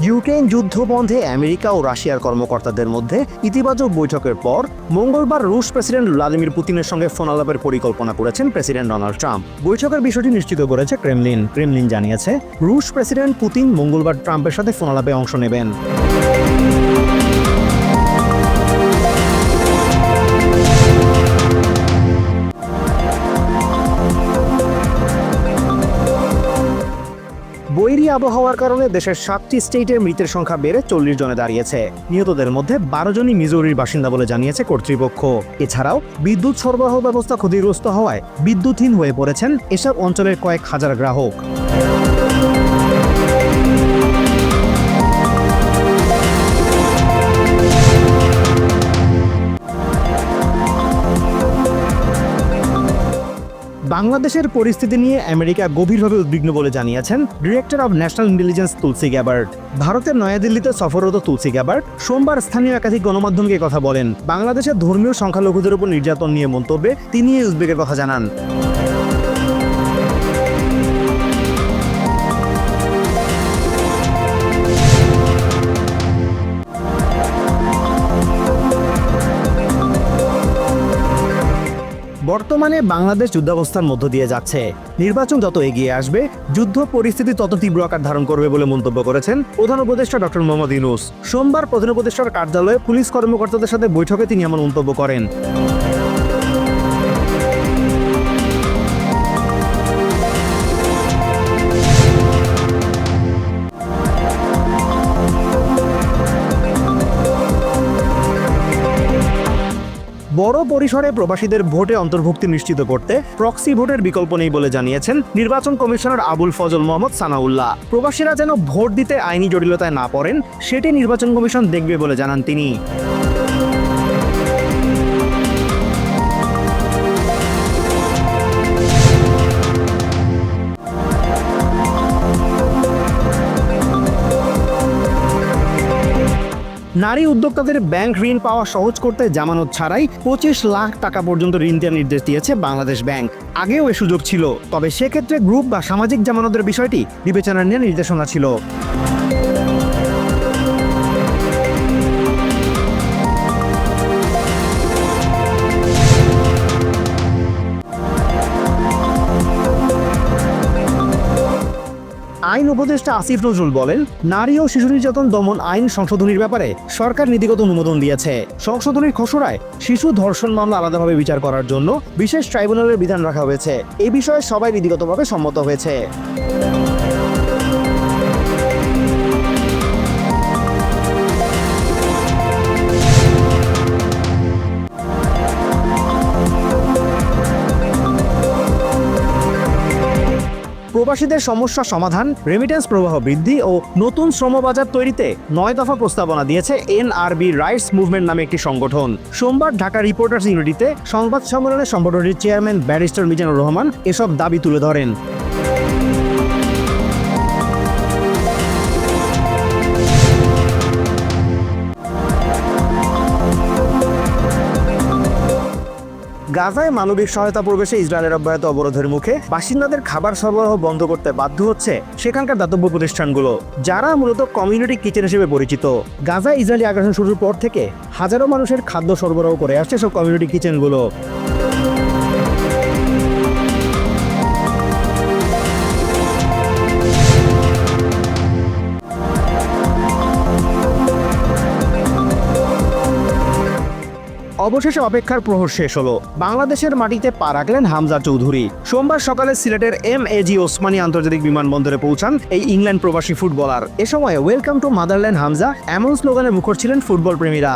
Ukraine যুদ্ধ বন্ধে America ও রাশিয়ার কর্মকর্তাদের মধ্যে ইতিবাচক বৈঠকের পর মঙ্গলবার রুশ প্রেসিডেন্ট ভ্লাদিমির পুতিনের সঙ্গে ফোন আলাপের পরিকল্পনা করেছেন প্রেসিডেন্ট ডোনাল্ড ট্রাম্প। বৈঠকের বিষয়টি নিশ্চিত করেছে ক্রেমলিন জানিয়েছে রুশ প্রেসিডেন্ট পুতিন মঙ্গলবার ট্রাম্পের সাথে ফোন আলাপে অংশ নেবেন। বৈরী আবহাওয়ার কারণে দেশের 7টি স্টেটের মৃতের সংখ্যা বেড়ে 40 জনে দাঁড়িয়েছে। নিহতদের মধ্যে 12 জনই মিজোরির বাসিন্দা বলে জানিয়েছে কর্তৃপক্ষ। এছাড়াও বিদ্যুৎ সরবরাহ ব্যবস্থা ক্ষতিগ্রস্ত হওয়ায় বিদ্যুৎহীন হয়ে পড়েছেন এসব অঞ্চলের কয়েক হাজার গ্রাহক। বাংলাদেশের পরিস্থিতি নিয়ে আমেরিকা গভীরভাবে উদ্বিগ্ন বলে জানিয়েছেন director of national intelligence Tulsi Gabbard. ভারতের নয়াদিল্লিতে সফররত তুলসী গ্যাবার্ড সোমবার স্থানীয় একাধিক গণমাধ্যমকে কথা বলেন। বাংলাদেশের ধর্মীয় সংখ্যালঘুদের উপর নির্যাতন নিয়ে মন্তব্যে তিনি এই উদ্বেগের কথা জানান। বর্তমানে বাংলাদেশ যুদ্ধাবস্থার মধ্য দিয়ে যাচ্ছে। নির্বাচন যত এগিয়ে আসবে যুদ্ধ পরিস্থিতি তত তীব্র আকার ধারণ করবে বলে মন্তব্য করেছেন প্রধান উপদেষ্টা ডক্টর মোহাম্মদ ইউনূস। সোমবার প্রধান উপদেষ্টার কার্যালয়ে পুলিশ কর্মকর্তাদের সাথে বৈঠকে তিনি এমন মন্তব্য করেন। বড় পরিসরে প্রবাসীদের ভোটে অন্তর্ভুক্তি নিশ্চিত করতে প্রক্সি ভোটের বিকল্প নেই বলে জানিয়েছেন নির্বাচন কমিশনার আবুল ফজল মোহাম্মদ সানাউল্লাহ। প্রবাসীরা যেন ভোট দিতে আইনি জটিলতায় না পড়েন সেটি নির্বাচন কমিশন দেখবে বলে জানান তিনি। নারী উদ্যোক্তাদের ব্যাংক ঋণ পাওয়া সহজ করতে জামানত ছাড়াই 25 লাখ টাকা পর্যন্ত ঋণ দেওয়ার নির্দেশ দিয়েছে বাংলাদেশ ব্যাংক। আগেও এ সুযোগ ছিল, তবে সেক্ষেত্রে গ্রুপ বা সামাজিক জামানতের বিষয়টি বিবেচনা নিয়ে নির্দেশনা ছিল। আইন উপদেষ্টা আসিফ নজরুল বলেন, নারী ও শিশু নির্যাতন দমন আইন সংশোধনীর ব্যাপারে সরকার নীতিগত অনুমোদন দিয়েছে। সংশোধনীর খসড়ায় শিশু ধর্ষণ মামলা আলাদাভাবে বিচার করার জন্য বিশেষ ট্রাইব্যুনালের বিধান রাখা হয়েছে। এই বিষয়ে সবাই নীতিগতভাবে সম্মত হয়েছে। প্রবাসীদের সমস্যা সমাধান, রেমিটেন্স প্রবাহ বৃদ্ধি ও নতুন শ্রমবাজার তৈরিতে 9 দফা প্রস্তাবনা দিয়েছে এনআরবি রাইটস মুভমেন্ট নামে একটি সংগঠন। সোমবার ঢাকা রিপোর্টার্স ইউনিটিতে সংবাদ সম্মেলনে সংগঠনটির চেয়ারম্যান ব্যারিস্টার মিজানুর রহমান এসব দাবি তুলে ধরেন। গাজায় মানবিক সহায়তা প্রবেশে ইসরায়েলের অব্যাহত অবরোধের মুখে বাসিন্দাদের খাবার সরবরাহ বন্ধ করতে বাধ্য হচ্ছে সেখানকার দাতব্য প্রতিষ্ঠানগুলো, যারা মূলত কমিউনিটি কিচেন হিসেবে পরিচিত। গাজায় ইসরায়েলি আগ্রাসন শুরুর পর থেকে হাজারো মানুষের খাদ্য সরবরাহ করে আসছে সব কমিউনিটি কিচেনগুলো। অবশেষে অপেক্ষার প্রহর শেষ হলো। বাংলাদেশের মাটিতে পা রাখলেন হামজা চৌধুরী। সোমবার সকালে সিলেটের এমএজি ওসমানী আন্তর্জাতিক বিমানবন্দরে পৌঁছান এই ইংল্যান্ড প্রবাসী ফুটবলার। এ সময় ওয়েলকাম টু মাদারল্যান্ড হামজা এমন স্লোগানে মুখর ছিলেন ফুটবল প্রেমীরা।